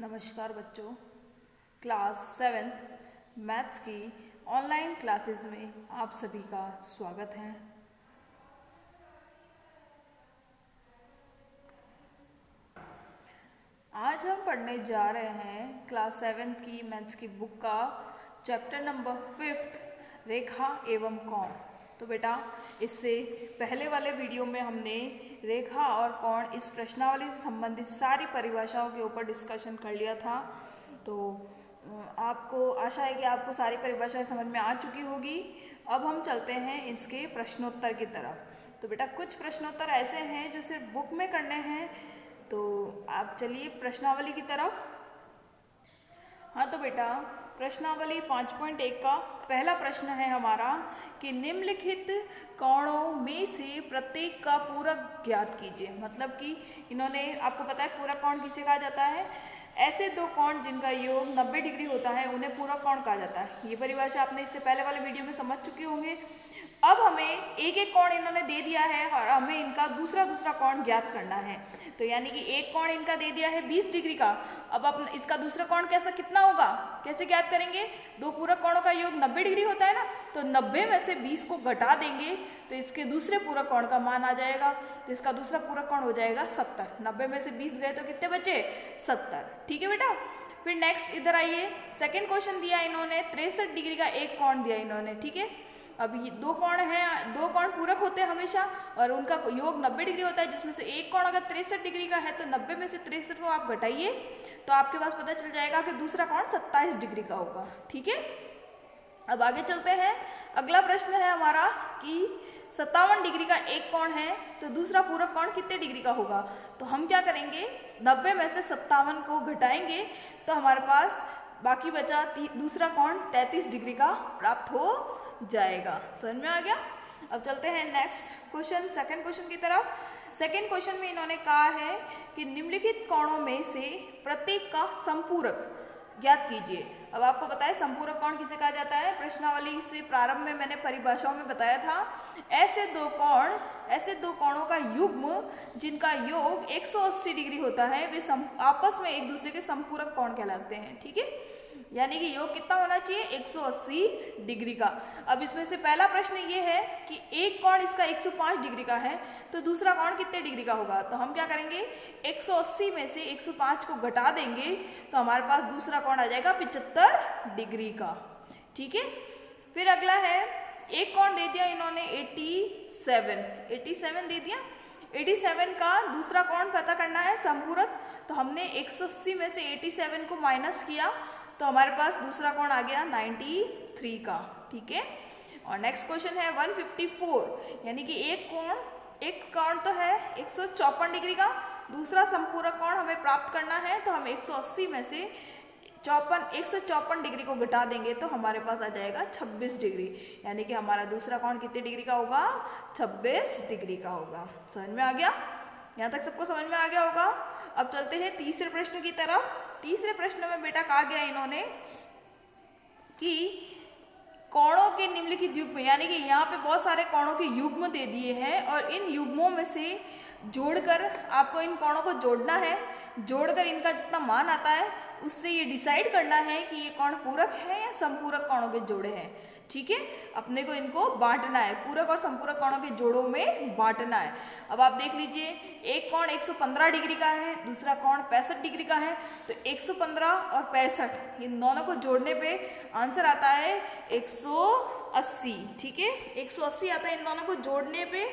नमस्कार बच्चों, class 7th maths की ऑनलाइन क्लासेस में आप सभी का स्वागत है। आज हम पढ़ने जा रहे हैं क्लास 7th की मैथ्स की बुक का चैप्टर नंबर 5 रेखा एवं कोण। तो बेटा, इससे पहले वाले वीडियो में हमने रेखा और कोण इस प्रश्नावली से संबंधित सारी परिभाषाओं के ऊपर डिस्कशन कर लिया था। तो आपको आशा है कि आपको सारी परिभाषाएं समझ में आ चुकी होगी। अब हम चलते हैं इसके प्रश्नोत्तर की तरफ। तो बेटा, कुछ प्रश्नोत्तर ऐसे हैं जो सिर्फ बुक में करने हैं। तो आप चलिए प्रश्नावली की तरफ। हाँ तो बेटा, प्रश्नावली 5.1 का पहला प्रश्न है हमारा कि निम्नलिखित कोणों में से प्रत्येक का पूरक ज्ञात कीजिए। मतलब कि इन्होंने, आपको पता है पूरक कोण किसे कहा जाता है? ऐसे दो कोण जिनका योग 90 डिग्री होता है उन्हें पूरक कोण कहा जाता है। ये परिभाषा आपने इससे पहले वाले वीडियो में समझ चुके होंगे। अब हमें एक एक कोण इन्होंने दे दिया है और हमें इनका दूसरा कोण ज्ञात करना है। तो यानी कि एक कोण इनका दे दिया है 20 डिग्री का। अब इसका दूसरा कोण कैसा कितना होगा, कैसे ज्ञात करेंगे? दो पूरक कोणों का योग 90 डिग्री होता है ना, तो 90 में से 20 को घटा देंगे तो इसके दूसरे पूरक कोण का मान आ जाएगा। तो इसका दूसरा पूरक कोण हो जाएगा 70। 90 में से 20 गए तो कितने बचे? 70। ठीक है बेटा। फिर नेक्स्ट इधर आइए, सेकेंड क्वेश्चन दिया इन्होंने 63 डिग्री का एक कोण दिया इन्होंने। ठीक है, अब ये दो कोण हैं, दो कोण पूरक होते हैं हमेशा और उनका योग 90 डिग्री होता है, जिसमें से एक कोण अगर 63 डिग्री का है तो 90 में से 63 को आप घटाइए तो आपके पास पता चल जाएगा कि दूसरा कोण 27 डिग्री का होगा। ठीक है, अब आगे चलते हैं। अगला प्रश्न है हमारा कि 57 डिग्री का एक कोण है तो दूसरा पूरक कोण कितने डिग्री का होगा? तो हम क्या करेंगे, 90 में से 57 को घटाएंगे तो हमारे पास बाकी बचा दूसरा कोण 33 डिग्री का प्राप्त हो जाएगा। समझ में आ गया? अब चलते हैं नेक्स्ट क्वेश्चन, सेकंड क्वेश्चन की तरफ। सेकंड क्वेश्चन में इन्होंने कहा है कि निम्नलिखित कोणों में से प्रत्येक का समपूरक ज्ञात कीजिए। अब आपको पता है समपूरक कोण किसे कहा जाता है? प्रश्नावली से प्रारंभ में मैंने परिभाषाओं में बताया था, ऐसे दो कोणों का युग्म जिनका योग 180 डिग्री होता है वे आपस में एक दूसरे के समपूरक कोण कहलाते हैं। ठीक है, यानी कि योग कितना होना चाहिए? 180 डिग्री का। अब इसमें से पहला प्रश्न ये है कि एक कोण इसका 105 डिग्री का है तो दूसरा कोण कितने डिग्री का होगा? तो हम क्या करेंगे, 180 में से 105 को घटा देंगे तो हमारे पास दूसरा कोण आ जाएगा 75 डिग्री का। ठीक है, फिर अगला है, एक कोण दे दिया इन्होंने 87 दे दिया। 87 का दूसरा कोण पता करना है समपूरक, तो हमने 180 में से 87 को माइनस किया तो हमारे पास दूसरा कोण आ गया 93 का। ठीक है, और नेक्स्ट क्वेश्चन है 154, यानी कि एक कोण तो है 154 डिग्री का, दूसरा समपूरक कोण हमें प्राप्त करना है तो हम 180 में से 154 डिग्री को घटा देंगे तो हमारे पास आ जाएगा 26 डिग्री। यानी कि हमारा दूसरा कोण कितने डिग्री का होगा? 26 डिग्री का होगा। समझ में आ गया? यहाँ तक सबको समझ में आ गया होगा। अब चलते हैं तीसरे प्रश्न की तरफ। तीसरे प्रश्न में बेटा कहा गया इन्होंने कि कोणों के निम्नलिखित युग्म, यानी कि यहाँ पे बहुत सारे कोणों के युग्म दे दिए हैं और इन युग्मों में से जोड़कर आपको इन कोणों को जोड़ना है। जोड़कर इनका जितना मान आता है उससे ये डिसाइड करना है कि ये कोण पूरक है या समपूरक कोणों के जोड़े हैं। ठीक है, अपने को इनको बांटना है, पूरक और समपूरक कोणों के जोड़ों में बांटना है। अब आप देख लीजिए, एक कोण 115 डिग्री का है, दूसरा कोण 65 डिग्री का है, तो 115 और 65 इन दोनों को जोड़ने पे आंसर आता है 180। ठीक है, 180 आता है इन दोनों को जोड़ने पे।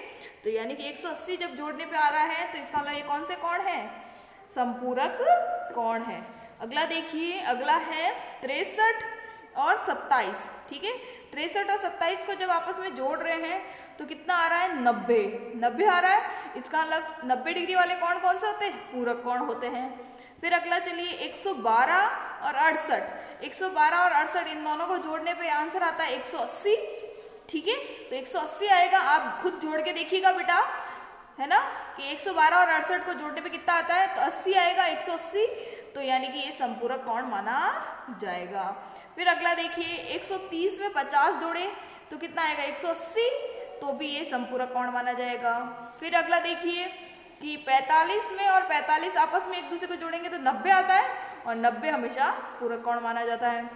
तो यानी कि 180 जब जोड़ने पे आ रहा है तो इसका मतलब ये कौन से कोण है? समपूरक कोण है। अगला देखिए, अगला है 63 और 27। ठीक है, 63 और 27 को जब आपस में जोड़ रहे हैं तो कितना आ रहा है? 90 आ रहा है। इसका मतलब 90 डिग्री वाले कोण कौन से होते हैं? पूरक कोण होते हैं। फिर अगला चलिए 112 और 68। 112 और 68 इन दोनों को जोड़ने पे आंसर आता है 180। ठीक है, तो 180 आएगा। आप खुद जोड़ के देखिएगा बेटा, है ना, कि 112 और 68 को जोड़ने पे कितना आता है? तो 80 आएगा, 180। तो यानी कि ये समपूरक कोण माना जाएगा। फिर अगला देखिए, 130 में 50 जोड़े तो कितना आएगा? 180, तो भी ये समपूरक कोण माना जाएगा। फिर अगला देखिए कि 45 में और 45 आपस में एक दूसरे को जोड़ेंगे तो 90 आता है और 90 हमेशा पूरक कोण माना जाता है।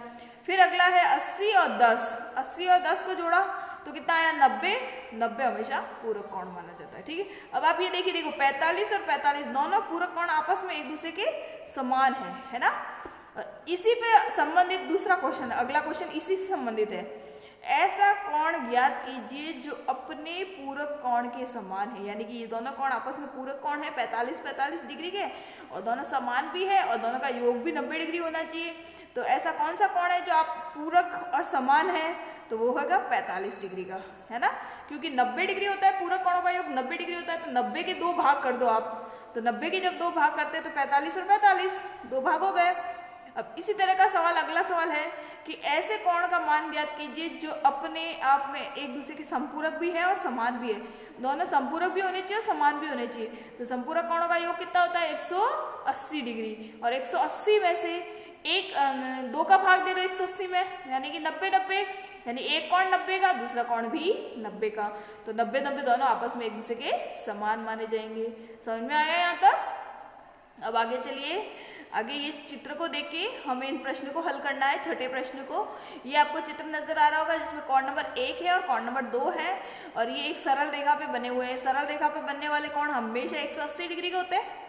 फिर अगला है 80 और 10, 80 और 10 को जोड़ा तो कितना आया 90, 90 हमेशा पूरक कोण माना जाता है। ठीक है, अब आप ये देखिए, देखो 45 और 45 दोनों पूरक कोण आपस में एक दूसरे के समान है ना। इसी पे संबंधित दूसरा क्वेश्चन है, अगला क्वेश्चन इसी से संबंधित है। ऐसा कोण ज्ञात कीजिए जो अपने पूरक कोण के समान है, यानी कि ये दोनों कोण आपस में पूरक कोण है 45-45 डिग्री के और दोनों समान भी है और दोनों का योग भी 90 डिग्री होना चाहिए। तो ऐसा कौन सा कोण है जो आप पूरक और समान है, तो वो होगा 45 डिग्री का, है ना, क्योंकि 90 डिग्री होता है पूरक कोणों का योग 90 डिग्री होता है। तो 90 के 2 भाग कर दो आप, तो 90 के जब 2 भाग करते हैं तो 45 और 45 2 भाग हो गए। अब इसी तरह का सवाल, अगला सवाल है कि ऐसे कोण का मान ज्ञात कीजिए जो अपने आप में एक दूसरे के संपूरक भी है और समान भी है। दोनों संपूरक भी होने चाहिए और समान भी होने चाहिए। तो संपूरक कोणों का योग कितना होता है 180 डिग्री, और 180 में से एक 2 का भाग दे दो 180 में, यानी कि 90-90, यानी एक कोण 90 का, दूसरा कोण भी 90 का। तो 90-90 दोनों आपस में एक दूसरे के समान माने जाएंगे। समझ में आया यहाँ तक? अब आगे चलिए, आगे इस चित्र को देख के हमें इन प्रश्न को हल करना है। छठे प्रश्न को, ये आपको चित्र नजर आ रहा होगा जिसमें कोण नंबर 1 है और कोण नंबर 2 है, और ये एक सरल रेखा पे बने हुए हैं। सरल रेखा पे बनने वाले कोण हमेशा 180 डिग्री के होते हैं,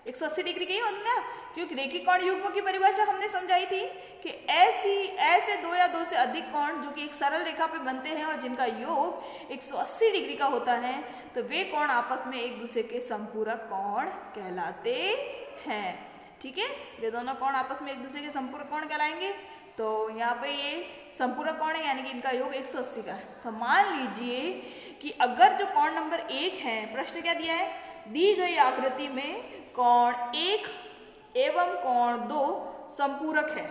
180 डिग्री के ही होते हैं, क्योंकि रेखीय कोण युग्म की परिभाषा हमने समझाई थी कि ऐसे 2 या 2 से अधिक कोण जो कि एक सरल रेखा पे बनते हैं और जिनका योग 180 डिग्री का होता है, तो वे कोण आपस में एक दूसरे के संपूरक कोण कहलाते हैं। ठीक है, ये दोनों कोण आपस में एक दूसरे के संपूरक कोण कहलाएंगे। तो यहाँ पे ये संपूरक कोण है, यानी कि इनका योग 180 का है। तो मान लीजिए कि अगर जो कोण नंबर 1 है, प्रश्न क्या दिया है, दी गई आकृति में कोण 1 एवं कोण 2 संपूरक है।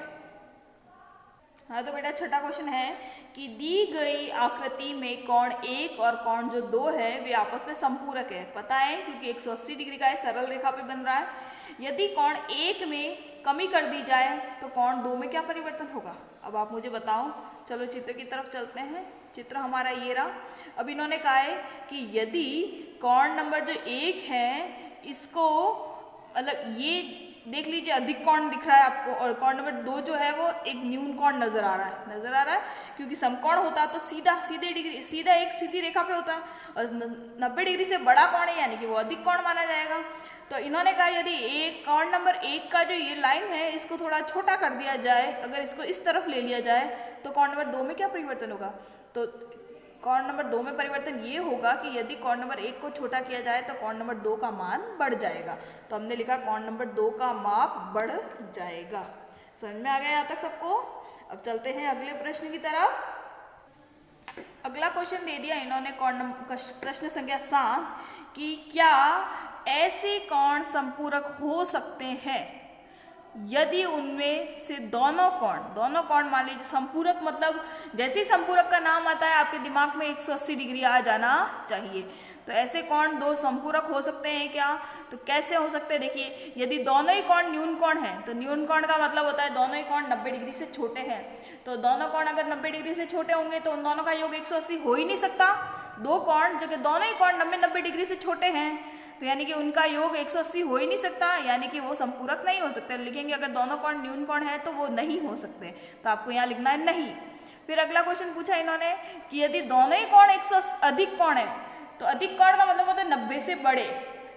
हाँ, तो बेटा छठा क्वेश्चन है कि दी गई आकृति में कोण 1 और कोण जो 2 है वे आपस में संपूरक है। पता है, क्योंकि 180 डिग्री का है, सरल रेखा पे बन रहा है। यदि कोण 1 में कमी कर दी जाए तो कोण 2 में क्या परिवर्तन होगा? अब आप मुझे बताओ। चलो चित्र की तरफ चलते हैं। चित्र हमारा ये रहा। अब इन्होंने कहा है कि यदि कोण नंबर जो 1 है इसको, मतलब ये देख लीजिए अधिक कोण दिख रहा है आपको, और कोण नंबर 2 जो है वो एक न्यून कोण नजर आ रहा है, क्योंकि समकोण होता तो सीधा एक सीधी रेखा पे होता, और 90 डिग्री से बड़ा कोण है, यानी कि वो अधिक कोण माना जाएगा। तो इन्होंने कहा यदि एक कोण नंबर 1 का जो ये लाइन है इसको थोड़ा छोटा कर दिया जाए, अगर इसको इस तरफ ले लिया जाए तो कोण नंबर 2 में क्या परिवर्तन होगा? तो कोण नंबर 2 में परिवर्तन ये होगा कि यदि कोण नंबर 1 को छोटा किया जाए तो कोण नंबर 2 का मान बढ़ जाएगा। तो हमने लिखा कोण नंबर 2 का माप बढ़ जाएगा। समझ में आ गया यहाँ तक सबको? अब चलते हैं अगले प्रश्न की तरफ। अगला क्वेश्चन दे दिया इन्होंने प्रश्न संख्या 7 कि क्या ऐसे कोण संपूरक हो सकते हैं यदि उनमें से दोनों कोण मान लीजिए संपूरक, मतलब जैसे ही संपूरक का नाम आता है आपके दिमाग में 180 डिग्री आ जाना चाहिए। तो ऐसे कोण 2 संपूरक हो सकते हैं क्या? तो कैसे हो सकते हैं? देखिए, यदि दोनों ही कोण न्यून कोण हैं, तो न्यून कोण का मतलब होता है दोनों ही कोण 90 डिग्री से छोटे हैं। तो दोनों कोण अगर 90 डिग्री से छोटे होंगे तो उन दोनों का योग 180 हो ही नहीं सकता। 2 कोण जो कि दोनों ही कोण 90 डिग्री से छोटे हैं, तो यानी कि उनका योग 180 हो ही नहीं सकता, यानी कि वो संपूरक नहीं हो सकते। लिखेंगे अगर दोनों कोण न्यून कोण है तो वो नहीं हो सकते, तो आपको यहाँ लिखना है नहीं। फिर अगला क्वेश्चन पूछा इन्होंने कि यदि दोनों ही कोण 180 अधिक कोण है, तो अधिक कोण का मतलब होता है 90 से बड़े।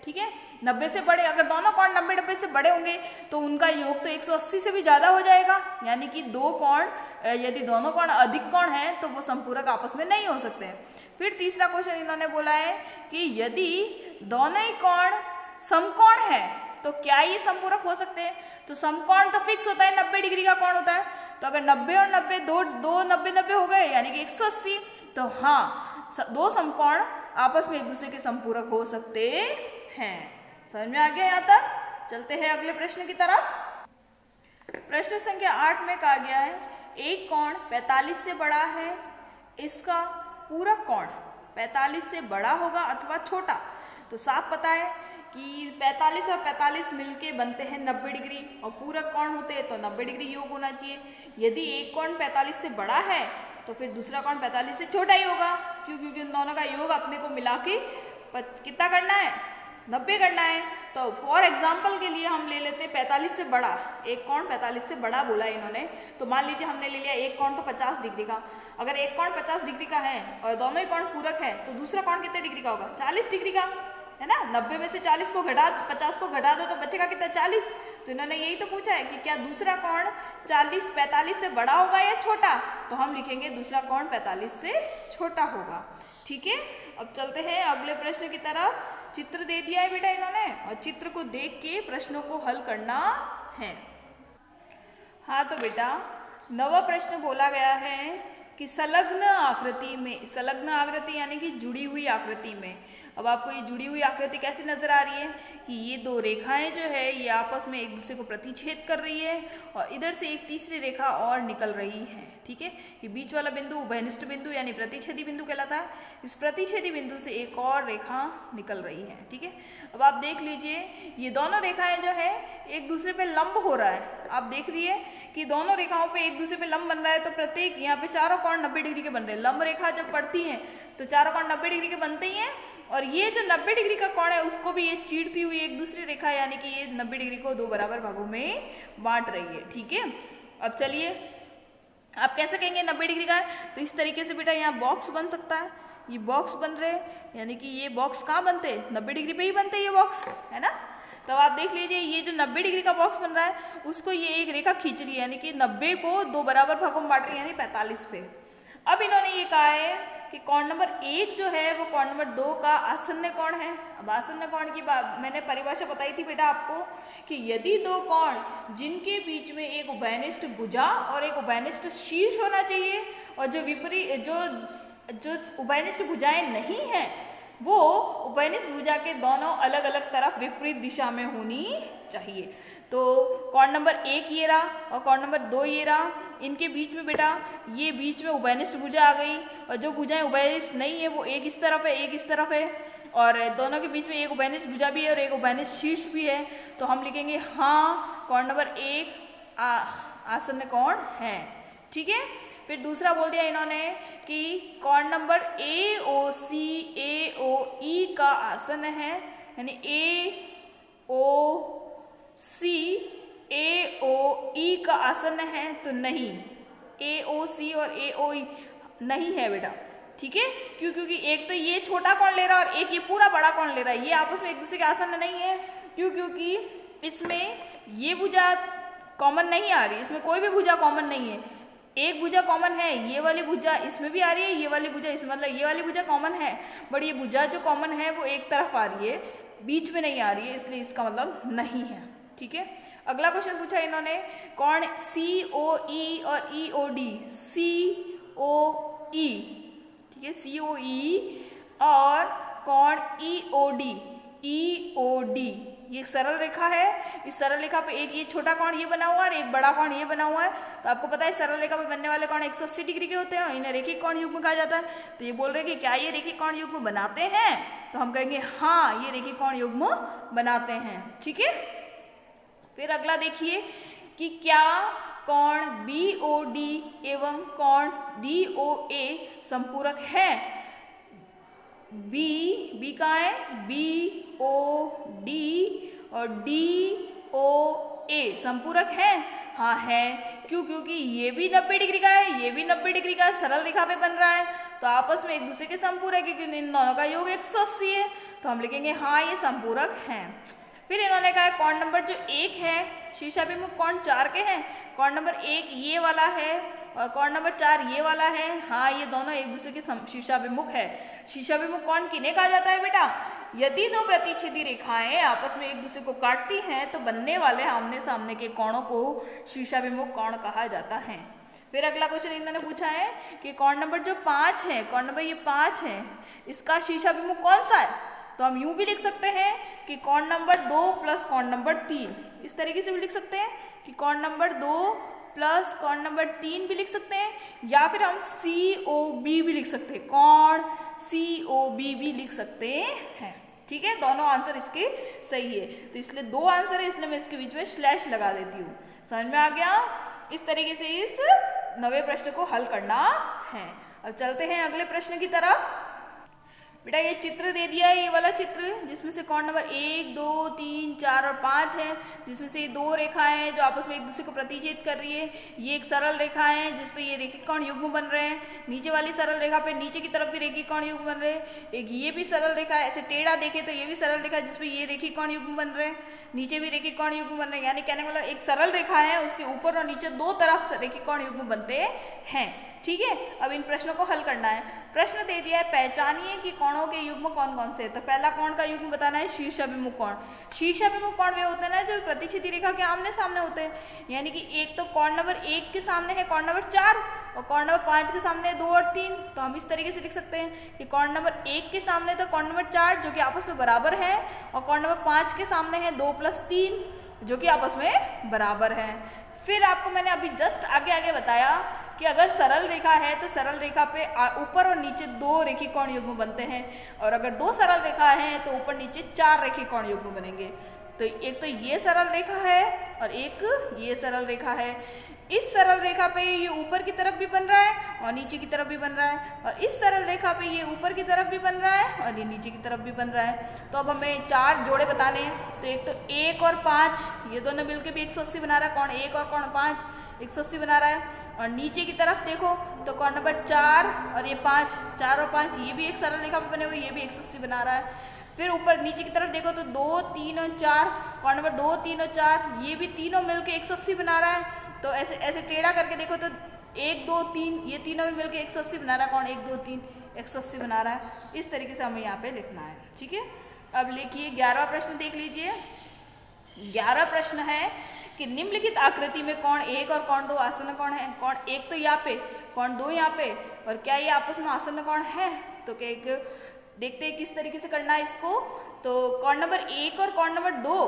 ठीक है, 90 से बड़े, अगर दोनों कोण 90 से बड़े होंगे तो उनका योग तो 180 से भी ज्यादा हो जाएगा, यानी कि 2 कोण, यदि दोनों कोण अधिक कोण है तो वो संपूरक आपस में नहीं हो सकते। फिर तीसरा क्वेश्चन इन्होंने बोला है कि यदि दोनों ही कोण समकोण है तो क्या ये संपूरक हो सकते हैं? तो समकोण तो फिक्स होता है, 90 डिग्री का कोण होता है। तो अगर 90 और 90 दो 90 हो गए, यानी कि 180, तो हाँ 2 समकोण आपस में एक दूसरे के संपूरक हो सकते हैं। समझ में आ गया यहाँ तक? चलते हैं अगले प्रश्न की तरफ। प्रश्न संख्या 8 में कहा गया है एक कोण 45 से बड़ा है, इसका पूरक कोण 45 से बड़ा होगा अथवा छोटा। तो साफ पता है कि 45 और 45 मिलके बनते हैं 90 डिग्री, और पूरक कोण होते हैं तो 90 डिग्री योग होना चाहिए। यदि एक कोण 45 से बड़ा है तो फिर दूसरा कोण 45 से छोटा ही होगा, क्यों? क्योंकि उन दोनों का योग अपने को मिला के कितना करना है, 90 करना है। तो फॉर एग्जाम्पल के लिए हम ले लेते हैं 45 से बड़ा एक कोण, 45 से बड़ा बोला है इन्होंने, तो मान लीजिए हमने ले लिया एक कोण तो 50 डिग्री का। अगर एक कोण 50 डिग्री का है और दोनों ही कोण पूरक है तो दूसरा कोण कितने डिग्री का होगा? 40 डिग्री का, है ना। 90 में से 40 को घटा 50 को घटा दो तो बचेगा कितना? 40। तो इन्होंने यही तो पूछा है कि क्या दूसरा कोण 45 से बड़ा होगा या छोटा, तो हम लिखेंगे दूसरा कोण 45 से छोटा होगा। ठीक है, अब चलते हैं अगले प्रश्न की तरफ। चित्र दे दिया है बेटा इन्होंने और चित्र को देख के प्रश्नों को हल करना है। हाँ तो बेटा नवा प्रश्न बोला गया है कि संलग्न आकृति में, संलग्न आकृति यानी कि जुड़ी हुई आकृति में, अब आपको ये जुड़ी हुई आकृति कैसी नजर आ रही है कि ये दो रेखाएं जो है ये आपस में एक दूसरे को प्रतिच्छेद कर रही है और इधर से एक तीसरी रेखा और निकल रही है। ठीक है, ये बीच वाला बिंदु उभयनिष्ठ बिंदु यानी प्रतिच्छेदी बिंदु कहलाता है। इस प्रतिच्छेदी बिंदु से एक और रेखा निकल रही है। ठीक है, अब आप देख लीजिए ये दोनों रेखाएं जो है एक दूसरे पे लंब हो रहा है। आप देख रही है कि दोनों रेखाओं पे एक दूसरे पे लंब बन रहा है, तो प्रत्येक यहाँ पे चारों कोण 90 डिग्री के बन रहे हैं। लंब रेखा जब पड़ती है तो चारों कोण 90 डिग्री के बनते ही हैं और ये जो 90 डिग्री का कोण है उसको भी ये चीरती हुई एक दूसरी रेखा यानी कि ये 90 डिग्री को दो बराबर भागों में बांट रही है। ठीक है, अब चलिए आप कैसे कहेंगे 90 डिग्री का है, तो इस तरीके से बेटा यहाँ बॉक्स बन सकता है। ये बॉक्स बन रहे यानी कि ये बॉक्स कहाँ बनते हैं? 90 डिग्री पे ही बनते हैं ये बॉक्स, है ना। तो आप देख लीजिए ये जो 90 डिग्री का बॉक्स बन रहा है उसको ये एक रेखा खींच रही है यानी कि 90 को दो बराबर भागों में बांट रही है यानी 45 पे। अब इन्होंने ये कहा है कि कोण नंबर 1 जो है वो कोण नंबर 2 का आसन्न कोण है। अब आसन्न कोण की बात मैंने परिभाषा बताई थी बेटा आपको कि यदि दो कोण जिनके बीच में एक उभयनिष्ठ भुजा और एक उभयनिष्ठ शीर्ष होना चाहिए और जो उभयनिष्ठ भुजाएं नहीं है वो उभयनिष्ठ भुजा के दोनों अलग अलग तरफ विपरीत दिशा में होनी चाहिए। तो कोण नंबर 1 ये रहा और कोण नंबर 2 ये रहा, इनके बीच में बेटा ये बीच में उभयनिष्ठ भुजा आ गई और जो भुजाएं उभयनिष्ठ नहीं है वो एक इस तरफ है एक इस तरफ है और दोनों के बीच में एक उभयनिष्ठ भुजा भी है और एक उभयनिष्ठ शीर्ष भी है। तो हम लिखेंगे हाँ कोण नंबर 1 आसन्न कोण है। ठीक है, फिर दूसरा बोल दिया इन्होंने कि कोण नंबर AOC AOE का आसन्न है यानी AOC AOE का आसन्न है, तो नहीं AOC और AOE नहीं है बेटा। ठीक है, क्यों? क्योंकि एक तो ये छोटा कोण ले रहा है और एक ये पूरा बड़ा कोण ले रहा है, ये आपस में एक दूसरे के आसन्न नहीं है। क्यों? क्योंकि इसमें ये भुजा कॉमन नहीं आ रही, इसमें कोई भी भुजा कॉमन नहीं है। एक भुजा कॉमन है, ये वाली भुजा इसमें भी आ रही है, ये वाली भुजा इसमें, मतलब ये वाली भुजा कॉमन है बट ये भुजा जो कॉमन है वो एक तरफ आ रही है, बीच में नहीं आ रही है, इसलिए इसका मतलब नहीं है। ठीक है, अगला क्वेश्चन पूछा इन्होंने कोण COE और EOD COE, ठीक है COE और कोण EOD ये एक सरल रेखा है। इस सरल रेखा पे एक ये छोटा कोण ये बना हुआ है और एक बड़ा कोण ये बना हुआ है। तो आपको पता है सरल रेखा पे बनने वाले कोण 180 डिग्री के होते हैं, इन्हें रैखिक कोण युग्म कहा जाता है। तो ये बोल रहे हैं कि क्या ये रैखिक कोण युग्म बनाते हैं, तो हम कहेंगे हाँ ये रैखिक कोण युग्म बनाते हैं। ठीक है, फिर अगला देखिए कि क्या कोण BOD एवं कोण DOA संपूरक है। बी कहाँ है? BOD और DOA संपूरक है। हाँ है, क्यों? क्योंकि ये भी 90 डिग्री का है, ये भी 90 डिग्री का सरल रेखा पे बन रहा है, तो आपस में एक दूसरे के संपूरक है क्योंकि इन दोनों का योग 180 है। तो हम लिखेंगे हाँ ये संपूरक हैं। फिर इन्होंने कहा कोण नंबर जो 1 है शीर्षाभिमुख कोण 4 के हैं। कोण नंबर 1 ये वाला है और कोण नंबर 4 ये वाला है। हाँ ये दोनों एक दूसरे के शीर्षाभिमुख है। शीर्षाभिमुख कोण किन्हें कहा जाता है बेटा? यदि दो प्रतिच्छेदी रेखाएं आपस में एक दूसरे को काटती हैं तो बनने वाले आमने सामने के कोणों को शीर्षाभिमुख कोण कहा जाता है। फिर अगला क्वेश्चन इन्होंने पूछा है कि कोण नंबर जो 5 है, कोण नंबर ये 5 है, इसका शीर्षाभिमुख कौन सा है? तो हम यूं भी लिख सकते हैं कि कोण नंबर 2 प्लस कोण नंबर 3, इस तरीके से भी लिख सकते हैं कि कोण नंबर 2 प्लस कोण नंबर 3 भी लिख सकते हैं, या फिर हम COB भी लिख सकते हैं, कोण COB भी लिख सकते हैं। ठीक है, दोनों आंसर इसके सही है। तो इसलिए दो आंसर है, इसलिए मैं इसके बीच में स्लैश लगा देती हूँ। समझ में आ गया? इस तरीके से इस नवे प्रश्न को हल करना है। अब चलते हैं अगले प्रश्न की तरफ। बेटा ये चित्र दे दिया है, ये वाला चित्र जिसमें से कोण नंबर 1, 2, 3, 4 और 5 है, जिसमें से ये दो रेखाएं हैं जो आपस में एक दूसरे को प्रतिच्छेद कर रही है। ये एक सरल रेखा है जिसपे ये रेखिक कोण युग्म बन रहे हैं। नीचे वाली सरल रेखा पे नीचे की तरफ भी रेखिक कोण युग्म बन रहे हैं। एक ये भी सरल रेखा है, ऐसे टेढ़ा देखे तो ये भी सरल रेखा जिसपे ये रेखिक कोण युग्म बन रहे हैं, नीचे भी रेखिक कोण युग्म बन रहे हैं। यानी कहने का मतलब एक सरल रेखा है, उसके ऊपर और नीचे दो तरफ रेखिक कोण युग्म बनते हैं। ठीक है, अब इन प्रश्नों को हल करना है। प्रश्न दे दिया है, पहचानिए कि कोणों के युग्म कौन कौन से हैं। तो पहला कोण का युग्म बताना है शीर्षाभिमुख कोण। शीर्षाभिमुख कोण वे होते हैं ना जो प्रतिच्छेदी रेखा के आमने सामने होते हैं। यानी कि एक तो कोण नंबर 1 के सामने है कोण नंबर 4 और कोण नंबर 5 के सामने है 2 और 3। तो हम इस तरीके से लिख सकते हैं कि कोण नंबर 1 के सामने तो कोण नंबर 4 जो कि आपस में बराबर है, और कोण नंबर 5 के सामने है 2 + 3 जो कि आपस में बराबर है। फिर आपको मैंने अभी जस्ट आगे बताया कि अगर सरल रेखा है तो सरल रेखा पे ऊपर और नीचे दो रेखिक कोण युग्म बनते हैं, और अगर दो सरल रेखा है तो ऊपर नीचे 4 रेखिक कोण युग्म बनेंगे। तो एक तो ये सरल रेखा है और एक ये सरल रेखा है। इस सरल रेखा पे ये ऊपर की तरफ भी बन रहा है और नीचे की तरफ भी बन रहा है, और इस सरल रेखा पे ये ऊपर की तरफ भी बन रहा है और ये नीचे की तरफ भी बन रहा है। तो अब हमें 4 जोड़े बताने हैं। तो एक तो 1 और 5 ये दोनों मिलकर भी 180 बना रहा है, कोण 1 और कोण 5 180 बना रहा है। और नीचे की तरफ देखो तो कोण नंबर 4 और ये 5, 4 और 5 ये भी एक सरल रेखा पे बने हुए, ये भी 180 बना रहा है। फिर ऊपर नीचे की तरफ देखो तो 2, 3 और 4 कोण नंबर 2, 3 और 4 ये भी तीनों मिलकर 180 बना रहा है। तो ऐसे ऐसे टेढ़ा करके देखो तो 1, 2, 3 ये तीनों भी मिलकर 180 बना रहा है, कोण 1, 2, 3 180 बना रहा है। इस तरीके से हमें यहाँ पे लिखना है। ठीक है, अब लिखिए 11वां प्रश्न देख लीजिए। 11वां प्रश्न है कि निम्नलिखित आकृति में कोण 1 और कोण 2 आसन्न कोण है। कोण 1 तो यहाँ पे, कोण 2 यहाँ पे, और क्या ये आपस में आसन्न कोण है? तो क्या एक देखते हैं किस तरीके से करना है इसको। तो कोण नंबर 1 और कोण नंबर 2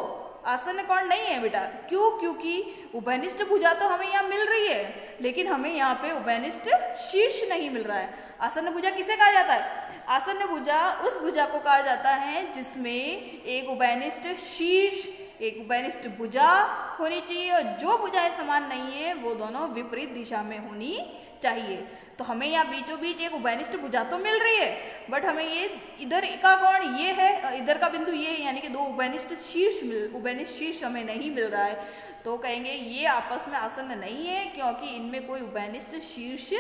आसन्न कोण नहीं है बेटा। क्यों? क्योंकि उभयनिष्ठ भुजा तो हमें यहाँ मिल रही है, लेकिन हमें यहाँ पे उभयनिष्ठ शीर्ष नहीं मिल रहा है। आसन्न भुजा किसे कहा जाता है? आसन्न भुजा उस भुजा को कहा जाता है जिसमें एक उभयनिष्ठ शीर्ष, एक उभयनिष्ठ भुजा होनी चाहिए, और जो भुजाएं समान नहीं है वो दोनों विपरीत दिशा में होनी चाहिए। तो हमें यहाँ बीचों बीच एक उभयनिष्ठ भुजा तो मिल रही है, बट हमें ये इधर का कोण ये है, इधर का बिंदु ये है, यानी कि दो उभयनिष्ठ शीर्ष हमें नहीं मिल रहा है। तो कहेंगे ये आपस में आसन्न नहीं है क्योंकि इनमें कोई उभयनिष्ठ शीर्ष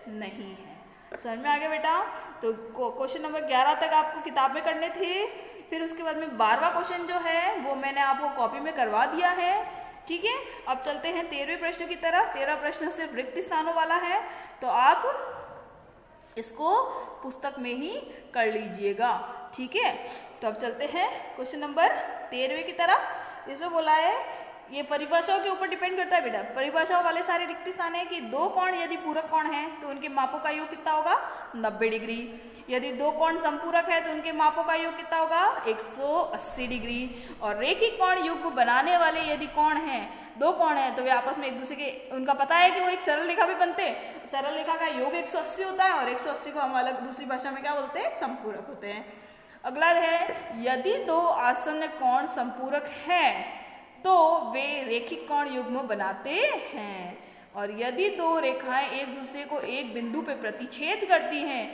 नहीं है। समझ में आ गया बेटा? तो क्वेश्चन नंबर 11 तक आपको किताब में करने थे। फिर उसके बाद में 12वां क्वेश्चन जो है वो मैंने आपको कॉपी में करवा दिया है। ठीक है, अब चलते हैं 13वें प्रश्न की तरफ। 13वां प्रश्न सिर्फ रिक्त स्थानों वाला है, तो आप इसको पुस्तक में ही कर लीजिएगा। ठीक है, तो अब चलते हैं क्वेश्चन नंबर 13वें की तरफ। इसमें बोला है, ये परिभाषाओं के ऊपर डिपेंड करता है बेटा। परिभाषाओं वाले सारे रिक्त स्थान है कि दो कोण यदि पूरक कोण है तो उनके मापों का योग कितना होगा? 90 डिग्री। यदि दो कोण संपूरक है तो उनके मापों का योग कितना होगा? 180 डिग्री। और रेखिक कोण युग्म बनाने वाले यदि कोण हैं, दो कोण हैं, तो वे आपस में एक दूसरे के, उनका पता है कि वो एक सरल रेखा भी बनते हैं। सरल रेखा का योग 180 होता है, और 180 को हम अलग दूसरी भाषा में क्या बोलते हैं? संपूरक होते हैं। अगला है, यदि दो आसन्न कोण संपूरक हैं तो वे रेखिक कोण युग्म बनाते हैं, और यदि दो रेखाएं एक दूसरे को एक बिंदु पर प्रतिच्छेद करती हैं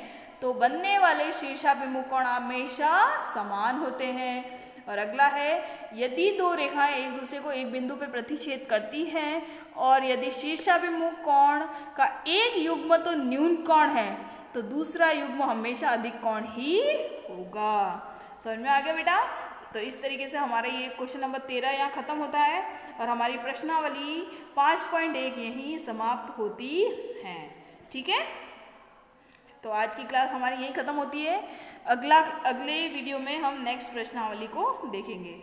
तो बनने वाले शीर्षाभिमुख कोण हमेशा समान होते हैं। और अगला है, यदि दो रेखाएं एक दूसरे को एक बिंदु पर प्रतिच्छेद करती हैं और यदि शीर्षाभिमुख कोण का एक युग्म तो न्यून कोण है तो दूसरा युग्म हमेशा अधिक कोण ही होगा। समझ में आ गया बेटा? तो इस तरीके से हमारा ये क्वेश्चन नंबर 13 यहाँ खत्म होता है, और हमारी प्रश्नावली 5.1 यहीं समाप्त होती है। ठीक है, तो आज की क्लास हमारी यहीं खत्म होती है। अगले वीडियो में हम नेक्स्ट प्रश्नावली को देखेंगे।